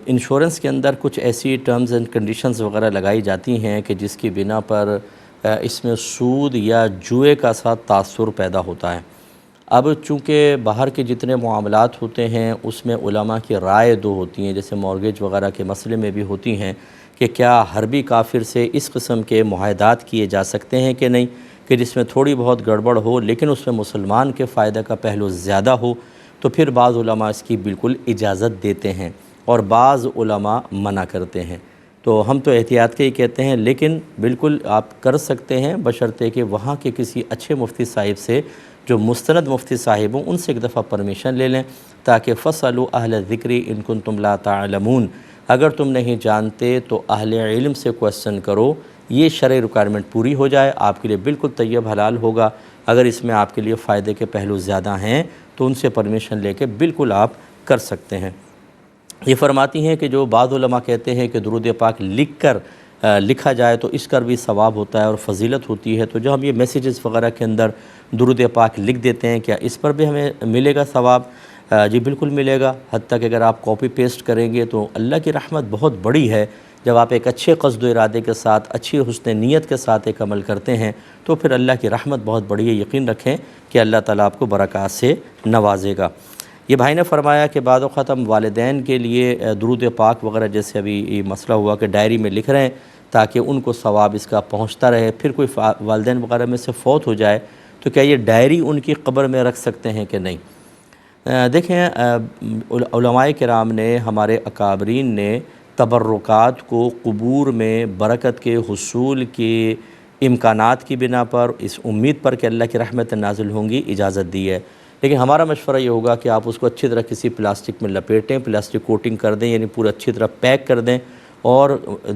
انشورنس کے اندر کچھ ایسی ٹرمز اینڈ کنڈیشنز وغیرہ لگائی جاتی ہیں کہ جس کی بنا پر اس میں سود یا جوئے کا ساتھ تاثر پیدا ہوتا ہے۔ اب چونکہ باہر کے جتنے معاملات ہوتے ہیں اس میں علماء کی رائے دو ہوتی ہیں، جیسے مورگیج وغیرہ کے مسئلے میں بھی ہوتی ہیں کہ کیا حربی کافر سے اس قسم کے معاہدات کیے جا سکتے ہیں کہ نہیں، کہ جس میں تھوڑی بہت گڑبڑ ہو لیکن اس میں مسلمان کے فائدہ کا پہلو زیادہ ہو، تو پھر بعض علماء اس کی بالکل اجازت دیتے ہیں اور بعض علماء منع کرتے ہیں۔ تو ہم تو احتیاط کے ہی کہتے ہیں، لیکن بالکل آپ کر سکتے ہیں بشرطے کہ وہاں کے کسی اچھے مفتی صاحب سے، جو مستند مفتی صاحب ہوں، ان سے ایک دفعہ پرمیشن لے لیں، تاکہ فَاسْأَلُوا أَهْلَ الذِّكْرِ إِن كُنتُمْ لَا تَعْلَمُونَ، اگر تم نہیں جانتے تو اہل علم سے کوسچن کرو، یہ شرعی ریکوائرمنٹ پوری ہو جائے، آپ کے لیے بالکل طیب حلال ہوگا۔ اگر اس میں آپ کے لیے فائدے کے پہلو زیادہ ہیں تو ان سے پرمیشن لے کے بالکل آپ کر سکتے ہیں۔ یہ فرماتی ہیں کہ جو بعض علماء کہتے ہیں کہ درود پاک لکھا جائے تو اس کا بھی ثواب ہوتا ہے اور فضیلت ہوتی ہے، تو جو ہم یہ میسیجز وغیرہ کے اندر درود پاک لکھ دیتے ہیں، کیا اس پر بھی ہمیں ملے گا ثواب؟ جی بالکل ملے گا، حتیٰ کہ اگر آپ کاپی پیسٹ کریں گے تو اللہ کی رحمت بہت بڑی ہے۔ جب آپ ایک اچھے قصد و ارادے کے ساتھ، اچھی حسن نیت کے ساتھ ایک عمل کرتے ہیں تو پھر اللہ کی رحمت بہت بڑی ہے، یقین رکھیں کہ اللہ تعالیٰ آپ کو برکات سے نوازے گا۔ یہ بھائی نے فرمایا کہ بعض اوقات ہم والدین کے لیے درود پاک وغیرہ، جیسے ابھی یہ مسئلہ ہوا کہ ڈائری میں لکھ رہے ہیں تاکہ ان کو ثواب اس کا پہنچتا رہے، پھر کوئی والدین وغیرہ میں سے فوت ہو جائے تو کیا یہ ڈائری ان کی قبر میں رکھ سکتے ہیں کہ نہیں؟ دیکھیں، علماء کرام نے، ہمارے اکابرین نے تبرکات کو قبور میں برکت کے حصول کے امکانات کی بنا پر، اس امید پر کہ اللہ کی رحمت نازل ہوں گی، اجازت دی ہے۔ لیکن ہمارا مشورہ یہ ہوگا کہ آپ اس کو اچھی طرح کسی پلاسٹک میں لپیٹیں، پلاسٹک کوٹنگ کر دیں، یعنی پورا اچھی طرح پیک کر دیں، اور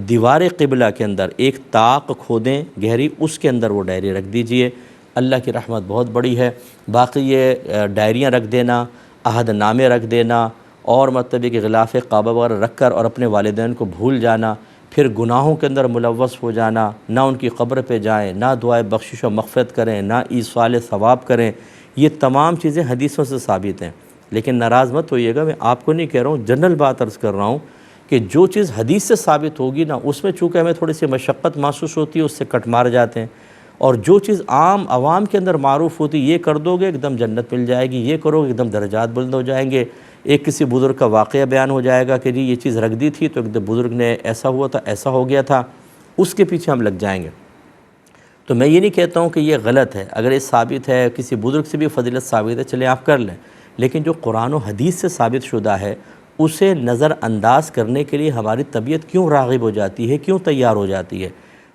دیوار قبلہ کے اندر ایک طاق کھودیں گہری، اس کے اندر وہ ڈائری رکھ دیجئے۔ اللہ کی رحمت بہت بڑی ہے۔ باقی یہ ڈائریاں رکھ دینا، عہد نامے رکھ دینا، اور مطلب کہ غلاف کعبہ وغیرہ رکھ کر اور اپنے والدین کو بھول جانا، پھر گناہوں کے اندر ملوث ہو جانا، نہ ان کی قبر پہ جائیں، نہ دعائے بخشش و مغفرت کریں، نہ ایصال ثواب کریں، یہ تمام چیزیں حدیثوں سے ثابت ہیں۔ لیکن ناراض مت ہوئیے گا، میں آپ کو نہیں کہہ رہا ہوں، جنرل بات عرض کر رہا ہوں کہ جو چیز حدیث سے ثابت ہوگی نا، اس میں چونکہ ہمیں تھوڑی سی مشقت محسوس ہوتی ہے، اس سے کٹ مار جاتے ہیں، اور جو چیز عوام کے اندر معروف ہوتی، یہ کر دو گے ایک دم جنت مل جائے گی، یہ کرو گے ایک دم درجات بلند ہو جائیں گے۔ ایک کسی بزرگ کا واقعہ بیان ہو جائے گا کہ جی یہ چیز رکھ دی تھی تو ایک بزرگ نے ایسا ہوا تھا، ایسا ہو گیا تھا، اس کے پیچھے ہم لگ جائیں گے۔ تو میں یہ نہیں کہتا ہوں کہ یہ غلط ہے، اگر یہ ثابت ہے، کسی بزرگ سے بھی فضیلت ثابت ہے، چلیں آپ کر لیں، لیکن جو قرآن و حدیث سے ثابت شدہ ہے اسے نظر انداز کرنے کے لیے ہماری طبیعت کیوں راغب ہو جاتی ہے، کیوں تیار ہو جاتی ہے؟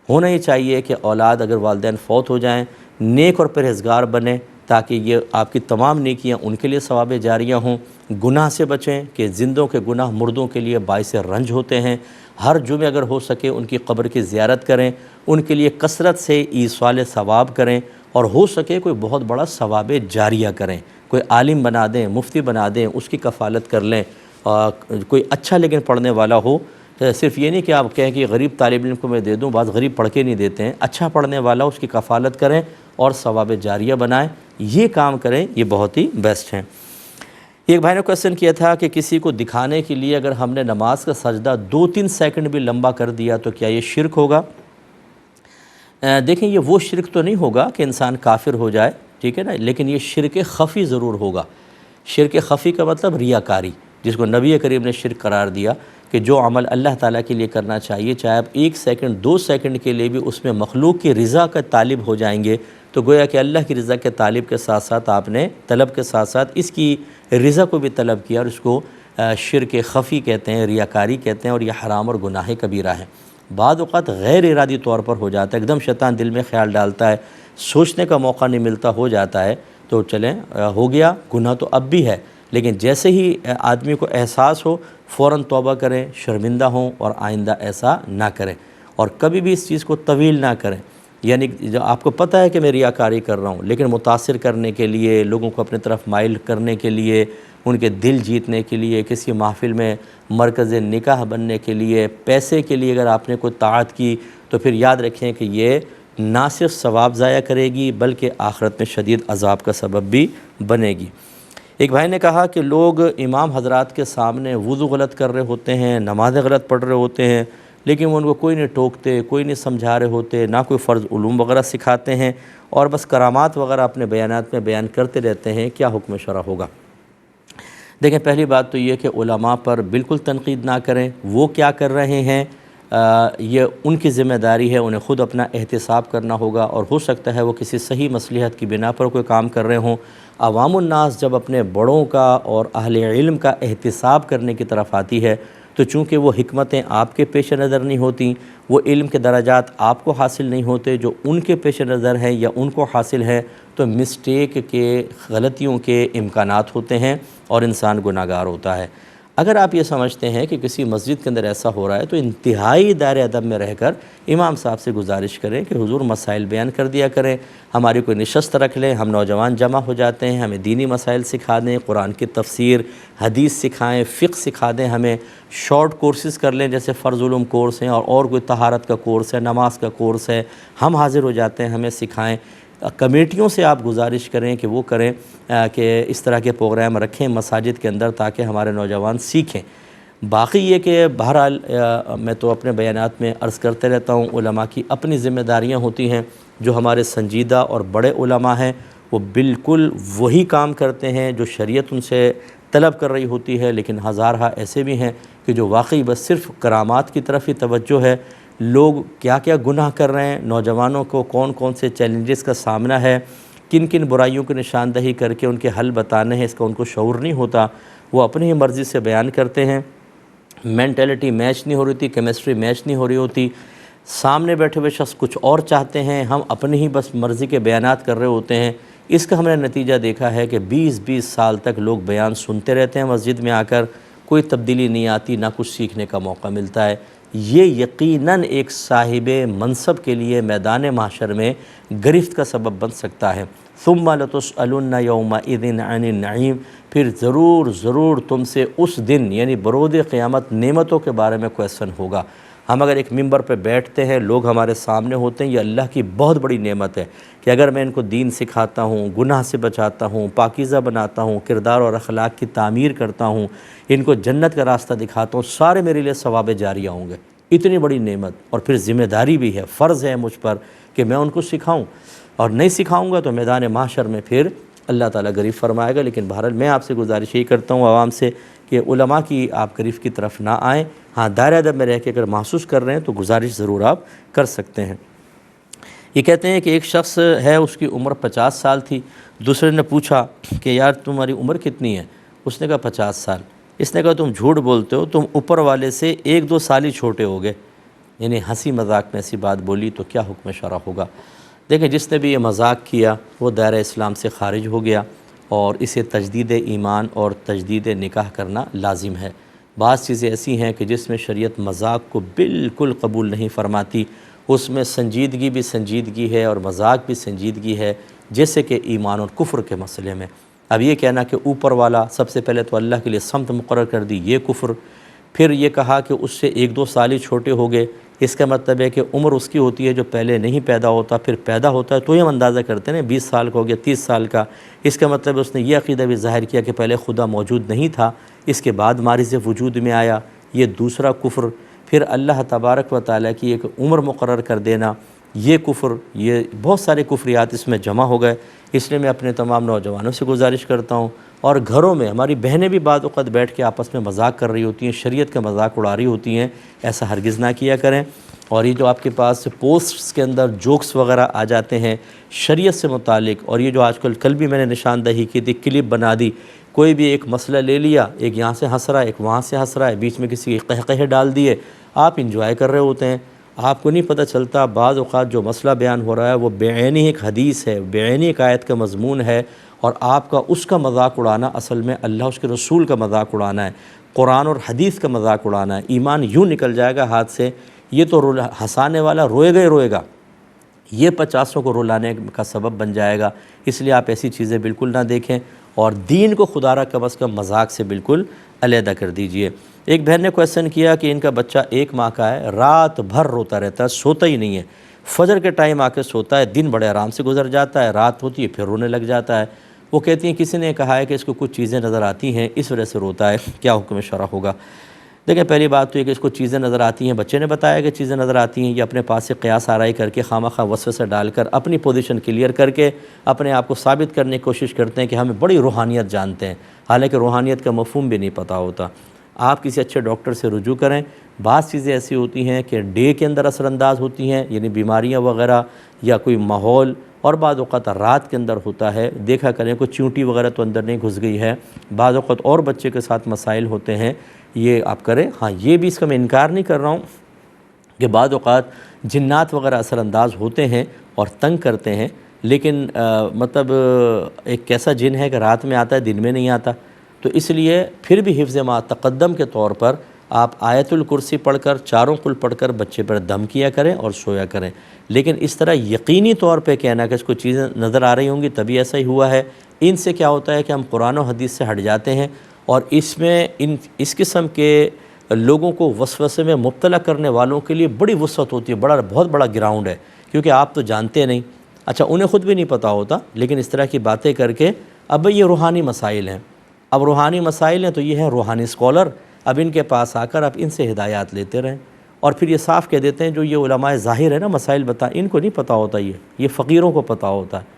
ہونا یہ چاہیے کہ اولاد اگر والدین فوت ہو جائیں، نیک اور پرہیزگار بنیں، تاکہ یہ آپ کی تمام نیکیاں ان کے لیے ثواب جاریہ ہوں۔ گناہ سے بچیں کہ زندوں کے گناہ مردوں کے لیے باعث رنج ہوتے ہیں۔ ہر جمعے اگر ہو سکے ان کی قبر کی زیارت کریں، ان کے لیے کثرت سے ایصال ثواب کریں، اور ہو سکے کوئی بہت بڑا ثواب جاریہ کریں، کوئی عالم بنا دیں، مفتی بنا دیں، اس کی کفالت کر لیں، کوئی اچھا لیکن پڑھنے والا ہو۔ صرف یہ نہیں کہ آپ کہیں کہ غریب طالب علم کو میں دے دوں، بعض غریب پڑھ کے نہیں دیتے ہیں، اچھا پڑھنے والا اس کی کفالت کریں اور ثواب جاریہ بنائیں، یہ کام کریں، یہ بہت ہی بیسٹ ہیں۔ ایک بھائی نے کویسچن کیا تھا کہ کسی کو دکھانے کے لیے اگر ہم نے نماز کا سجدہ 2-3 سیکنڈ بھی لمبا کر دیا تو کیا یہ شرک ہوگا؟ دیکھیں، یہ وہ شرک تو نہیں ہوگا کہ انسان کافر ہو جائے، ٹھیک ہے نا، لیکن یہ شرک خفی ضرور ہوگا۔ شرک خفی کا مطلب ریاکاری، جس کو نبی کریم نے شرک قرار دیا، کہ جو عمل اللہ تعالیٰ کے لیے کرنا چاہیے، چاہے آپ 1 سیکنڈ 2 سیکنڈ کے لیے بھی اس میں مخلوق کی رضا کا طالب ہو جائیں گے، تو گویا کہ اللہ کی رضا کے طالب کے ساتھ ساتھ آپ نے طلب کے ساتھ ساتھ اس کی رضا کو بھی طلب کیا، اور اس کو شرک خفی کہتے ہیں، ریاکاری کہتے ہیں، اور یہ حرام اور گناہ کبیرہ ہے۔ بعض اوقات غیر ارادی طور پر ہو جاتا ہے، ایک دم شیطان دل میں خیال ڈالتا ہے، سوچنے کا موقع نہیں ملتا، ہو جاتا ہے، تو چلیں ہو گیا، گناہ تو اب بھی ہے، لیکن جیسے ہی آدمی کو احساس ہو فوراً توبہ کریں، شرمندہ ہوں اور آئندہ ایسا نہ کریں، اور کبھی بھی اس چیز کو طویل نہ کریں۔ یعنی جو آپ کو پتہ ہے کہ میں ریاکاری کر رہا ہوں، لیکن متاثر کرنے کے لیے، لوگوں کو اپنے طرف مائل کرنے کے لیے، ان کے دل جیتنے کے لیے، کسی محفل میں مرکز نکاح بننے کے لیے، پیسے کے لیے اگر آپ نے کوئی طاعت کی تو پھر یاد رکھیں کہ یہ نہ صرف ثواب ضائع کرے گی بلکہ آخرت میں شدید عذاب کا سبب بھی بنے گی۔ ایک بھائی نے کہا کہ لوگ امام حضرات کے سامنے وضو غلط کر رہے ہوتے ہیں، نمازیں غلط پڑھ رہے ہوتے ہیں، لیکن وہ ان کو کوئی نہیں ٹوکتے، کوئی نہیں سمجھا رہے ہوتے، نہ کوئی فرض علوم وغیرہ سکھاتے ہیں، اور بس کرامات وغیرہ اپنے بیانات میں بیان کرتے رہتے ہیں، کیا حکم شرع ہوگا؟ دیکھیں، پہلی بات تو یہ کہ علماء پر بالکل تنقید نہ کریں، وہ کیا کر رہے ہیں یہ ان کی ذمہ داری ہے، انہیں خود اپنا احتساب کرنا ہوگا، اور ہو سکتا ہے وہ کسی صحیح مصلحت کی بنا پر کوئی کام کر رہے ہوں۔ عوام الناس جب اپنے بڑوں کا اور اہل علم کا احتساب کرنے کی طرف آتی ہے تو چونکہ وہ حکمتیں آپ کے پیش نظر نہیں ہوتیں، وہ علم کے درجات آپ کو حاصل نہیں ہوتے جو ان کے پیش نظر ہیں یا ان کو حاصل ہے، تو مسٹیک کے، غلطیوں کے امکانات ہوتے ہیں اور انسان گناہ گار ہوتا ہے۔ اگر آپ یہ سمجھتے ہیں کہ کسی مسجد کے اندر ایسا ہو رہا ہے تو انتہائی دائرہ ادب میں رہ کر امام صاحب سے گزارش کریں کہ حضور مسائل بیان کر دیا کریں، ہماری کوئی نشست رکھ لیں، ہم نوجوان جمع ہو جاتے ہیں، ہمیں دینی مسائل سکھا دیں، قرآن کی تفسیر، حدیث سکھائیں، فقہ سکھا دیں، ہمیں شارٹ کورسز کر لیں جیسے فرض علوم کورس ہیں، اور کوئی طہارت کا کورس ہے، نماز کا کورس ہے، ہم حاضر ہو جاتے ہیں، ہمیں سکھائیں۔ کمیٹیوں سے آپ گزارش کریں کہ وہ کریں کہ اس طرح کے پروگرام رکھیں مساجد کے اندر تاکہ ہمارے نوجوان سیکھیں۔ باقی یہ کہ بہرحال میں تو اپنے بیانات میں عرض کرتے رہتا ہوں، علماء کی اپنی ذمہ داریاں ہوتی ہیں، جو ہمارے سنجیدہ اور بڑے علماء ہیں وہ بالکل وہی کام کرتے ہیں جو شریعت ان سے طلب کر رہی ہوتی ہے، لیکن ہزارہ ایسے بھی ہیں کہ جو واقعی بس صرف کرامات کی طرف ہی توجہ ہے۔ لوگ کیا کیا گناہ کر رہے ہیں، نوجوانوں کو کون کون سے چیلنجز کا سامنا ہے، کن کن برائیوں کی نشاندہی کر کے ان کے حل بتانے ہیں، اس کا ان کو شعور نہیں ہوتا، وہ اپنی ہی مرضی سے بیان کرتے ہیں۔ مینٹلٹی میچ نہیں ہو رہی ہوتی، کیمسٹری میچ نہیں ہو رہی ہوتی، سامنے بیٹھے ہوئے شخص کچھ اور چاہتے ہیں، ہم اپنی ہی بس مرضی کے بیانات کر رہے ہوتے ہیں۔ اس کا ہم نے نتیجہ دیکھا ہے کہ 20 سال تک لوگ بیان سنتے رہتے ہیں مسجد میں آ کر، کوئی تبدیلی نہیں آتی، نہ کچھ سیکھنے کا موقع ملتا ہے۔ یہ یقیناً ایک صاحب منصب کے لیے میدان محشر میں گرفت کا سبب بن سکتا ہے۔ ثم لتسألن یومئذ عن النعیم، پھر ضرور تم سے اس دن یعنی برود قیامت نعمتوں کے بارے میں کویسچن ہوگا۔ ہم اگر ایک ممبر پہ بیٹھتے ہیں، لوگ ہمارے سامنے ہوتے ہیں، یہ اللہ کی بہت بڑی نعمت ہے کہ اگر میں ان کو دین سکھاتا ہوں، گناہ سے بچاتا ہوں، پاکیزہ بناتا ہوں، کردار اور اخلاق کی تعمیر کرتا ہوں، ان کو جنت کا راستہ دکھاتا ہوں، سارے میرے لیے ثواب جاریہ ہوں گے۔ اتنی بڑی نعمت، اور پھر ذمہ داری بھی ہے، فرض ہے مجھ پر کہ میں ان کو سکھاؤں، اور نہیں سکھاؤں گا تو میدان محشر میں پھر اللہ تعالیٰ گریف فرمائے گا۔ لیکن بہرحال میں آپ سے گزارش یہی کرتا ہوں عوام سے کہ علماء کی آپ گریف کی طرف نہ آئیں، ہاں دائرہ ادب میں رہ کے اگر محسوس کر رہے ہیں تو گزارش ضرور آپ کر سکتے ہیں۔ یہ کہتے ہیں کہ ایک شخص ہے، اس کی عمر 50 سال تھی، دوسرے نے پوچھا کہ یار تمہاری عمر کتنی ہے؟ اس نے کہا 50 سال۔ اس نے کہا تم جھوٹ بولتے ہو، تم اوپر والے سے 1-2 سال ہی چھوٹے ہو گئے، یعنی ہنسی مذاق میں ایسی بات بولی، تو کیا حکم شرع ہوگا؟ دیکھیں، جس نے بھی یہ مذاق کیا وہ دائرہ اسلام سے خارج ہو گیا، اور اسے تجدید ایمان اور تجدید نکاح کرنا لازم ہے۔ بعض چیزیں ایسی ہیں کہ جس میں شریعت مذاق کو بالکل قبول نہیں فرماتی، اس میں سنجیدگی بھی سنجیدگی ہے اور مذاق بھی سنجیدگی ہے، جیسے کہ ایمان اور کفر کے مسئلے میں۔ اب یہ کہنا کہ اوپر والا سب سے پہلے تو اللہ کے لیے سمت مقرر کر دی، یہ کفر، پھر یہ کہا کہ اس سے 1-2 سال ہی چھوٹے ہو گئے، اس کا مطلب ہے کہ عمر اس کی ہوتی ہے جو پہلے نہیں پیدا ہوتا، پھر پیدا ہوتا ہے تو ہم اندازہ کرتے ہیں 20 سال کا ہو گیا، 30 سال کا، اس کا مطلب اس نے یہ عقیدہ بھی ظاہر کیا کہ پہلے خدا موجود نہیں تھا، اس کے بعد مارز وجود میں آیا، یہ دوسرا کفر۔ پھر اللہ تبارک و تعالیٰ کی ایک عمر مقرر کر دینا، یہ کفر، یہ بہت سارے کفریات اس میں جمع ہو گئے۔ اس لیے میں اپنے تمام نوجوانوں سے گزارش کرتا ہوں، اور گھروں میں ہماری بہنیں بھی بعض اوقات بیٹھ کے آپس میں مذاق کر رہی ہوتی ہیں، شریعت کا مذاق اڑا رہی ہوتی ہیں، ایسا ہرگز نہ کیا کریں۔ اور یہ جو آپ کے پاس پوسٹس کے اندر جوکس وغیرہ آ جاتے ہیں شریعت سے متعلق، اور یہ جو آج کل بھی میں نے نشاندہی کی تھی، کلپ بنا دی، کوئی بھی ایک مسئلہ لے لیا، ایک یہاں سے ہنس رہا ہے، ایک وہاں سے ہنس رہا ہے، بیچ میں کسی کے قہقہے ڈال دیے، آپ انجوائے کر رہے ہوتے ہیں، آپ کو نہیں پتہ چلتا بعض اوقات جو مسئلہ بیان ہو رہا ہے وہ بعینی ایک حدیث ہے، بعینی ایک آیت کا مضمون ہے، اور آپ کا اس کا مذاق اڑانا اصل میں اللہ اس کے رسول کا مذاق اڑانا ہے، قرآن اور حدیث کا مذاق اڑانا ہے۔ ایمان یوں نکل جائے گا ہاتھ سے، یہ تو ہنسانے والا روئے گا ہی روئے گا، یہ 50 کو رلانے کا سبب بن جائے گا۔ اس لیے آپ ایسی چیزیں بالکل نہ دیکھیں، اور دین کو خدا را کم از کم مذاق سے بالکل علیحدہ کر دیجئے۔ ایک بہن نے کویسچن کیا کہ ان کا بچہ 1 ماہ کا ہے، رات بھر روتا رہتا ہے، سوتا ہی نہیں ہے، فجر کے ٹائم آ کے سوتا ہے، دن بڑے آرام سے گزر جاتا ہے، رات ہوتی ہے پھر رونے لگ جاتا ہے۔ وہ کہتی ہیں کسی نے کہا ہے کہ اس کو کچھ چیزیں نظر آتی ہیں، اس وجہ سے روتا ہے، کیا حکم شرع ہوگا؟ دیکھیں پہلی بات تو یہ کہ اس کو چیزیں نظر آتی ہیں، بچے نے بتایا کہ چیزیں نظر آتی ہیں، یہ اپنے پاس سے قیاس آرائی کر کے خواہ وسوسے ڈال کر اپنی پوزیشن کلیئر کر کے اپنے آپ کو ثابت کرنے کی کوشش کرتے ہیں کہ ہمیں بڑی روحانیت جانتے ہیں، حالانکہ روحانیت کا مفہوم بھی نہیں پتہ ہوتا۔ آپ کسی اچھے ڈاکٹر سے رجوع کریں۔ بعض چیزیں ایسی ہوتی ہیں کہ ڈے کے اندر اثر انداز ہوتی ہیں، یعنی بیماریاں وغیرہ یا کوئی ماحول، اور بعض اوقات رات کے اندر ہوتا ہے۔ دیکھا کریں کوئی چیونٹی وغیرہ تو اندر نہیں گھس گئی ہے، بعض اوقات اور بچے کے ساتھ مسائل ہوتے ہیں، یہ آپ کریں۔ ہاں یہ بھی اس کا میں انکار نہیں کر رہا ہوں کہ بعض اوقات جنات وغیرہ اثر انداز ہوتے ہیں اور تنگ کرتے ہیں، لیکن مطلب ایک کیسا جن ہے کہ رات میں آتا ہے دن میں نہیں آتا، تو اس لیے پھر بھی حفظ ما تقدم کے طور پر آپ آیت الکرسی پڑھ کر، چاروں قل پڑھ کر بچے پر دم کیا کریں اور سویا کریں۔ لیکن اس طرح یقینی طور پہ کہنا کہ اس کو چیزیں نظر آ رہی ہوں گی تبھی ایسا ہی ہوا ہے، ان سے کیا ہوتا ہے کہ ہم قرآن و حدیث سے ہٹ جاتے ہیں، اور اس میں اس قسم کے لوگوں کو وسوسے میں مبتلا کرنے والوں کے لیے بڑی وسعت ہوتی ہے، بہت بڑا گراؤنڈ ہے، کیونکہ آپ تو جانتے نہیں، اچھا انہیں خود بھی نہیں پتہ ہوتا، لیکن اس طرح کی باتیں کر کے اب یہ روحانی مسائل ہیں، اب روحانی مسائل ہیں تو یہ ہیں روحانی اسکالر، اب ان کے پاس آ کر آپ ان سے ہدایات لیتے رہیں، اور پھر یہ صاف کہہ دیتے ہیں جو یہ علماء ظاہر ہے نا مسائل بتائیں، ان کو نہیں پتہ ہوتا، یہ فقیروں کو پتہ ہوتا ہے۔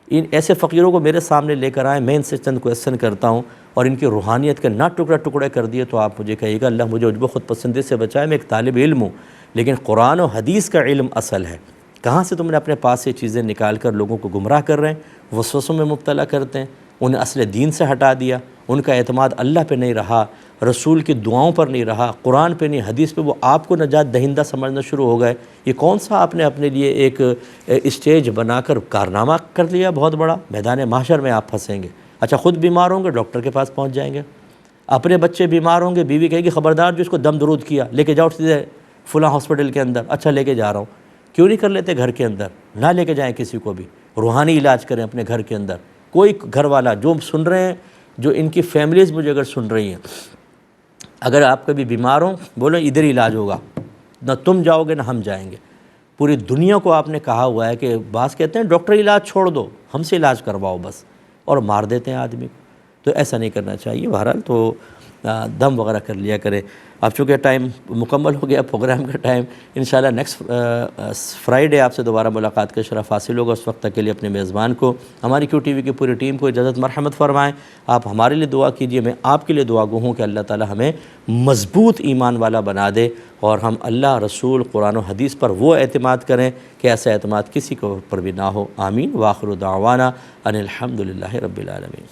ان ایسے فقیروں کو میرے سامنے لے کر آئیں، میں ان سے چند کویسچن کرتا ہوں، اور ان کی روحانیت کے نہ ٹکڑے کر دیے تو آپ مجھے کہیے گا اللہ مجھے عجب و خود پسندی سے بچائے، میں ایک طالب علم ہوں، لیکن قرآن و حدیث کا علم اصل ہے۔ کہاں سے تم نے اپنے پاس سے چیزیں نکال کر لوگوں کو گمراہ کر رہے ہیں، وسوسوں میں مبتلا کرتے ہیں، انہیں اصل دین سے ہٹا دیا، ان کا اعتماد اللہ پہ نہیں رہا، رسول کی دعاؤں پر نہیں رہا، قرآن پہ نہیں، حدیث پہ، وہ آپ کو نجات دہندہ سمجھنا شروع ہو گئے۔ یہ کون سا آپ نے اپنے لیے ایک اسٹیج بنا کر کارنامہ کر لیا بہت بڑا، میدان محشر میں آپ پھنسیں گے۔ اچھا خود بیمار ہوں گے ڈاکٹر کے پاس پہنچ جائیں گے، اپنے بچے بیمار ہوں گے بیوی کہے گی خبردار جو اس کو دم درود کیا لے کے جاؤ سیدھے فلاں ہاسپٹل کے اندر، اچھا لے کے جا رہا ہوں، کیوں نہیں کر لیتے گھر کے اندر؟ نہ لے کے جائیں کسی کو بھی، روحانی علاج کریں اپنے گھر کے اندر۔ کوئی گھر والا جو سن رہے ہیں، جو ان کی فیملیز مجھے اگر سن رہی ہیں، اگر آپ کبھی بیمار ہوں بولو ادھر ہی علاج ہوگا، نہ تم جاؤ گے نہ ہم جائیں گے۔ پوری دنیا کو آپ نے کہا ہوا ہے کہ بعض کہتے ہیں ڈاکٹر علاج چھوڑ دو، ہم سے علاج کرواؤ بس، اور مار دیتے ہیں آدمی کو، تو ایسا نہیں کرنا چاہیے۔ بہرحال تو دم وغیرہ کر لیا کرے۔ اب چونکہ ٹائم مکمل ہو گیا پروگرام کا ٹائم، انشاءاللہ نیکسٹ فرائیڈے آپ سے دوبارہ ملاقات کا شرف حاصل ہوگا۔ اس وقت تک کے لیے اپنے میزبان کو، ہماری کیو ٹی وی کی پوری ٹیم کو اجازت مرحمت فرمائیں۔ آپ ہمارے لیے دعا کیجئے، میں آپ کے لیے دعا گو ہوں کہ اللہ تعالی ہمیں مضبوط ایمان والا بنا دے، اور ہم اللہ، رسول، قرآن و حدیث پر وہ اعتماد کریں کہ ایسا اعتماد کسی کو پر بھی نہ ہو۔ آمین۔ وآخر دعوانا ان الحمد للہ رب العالمین۔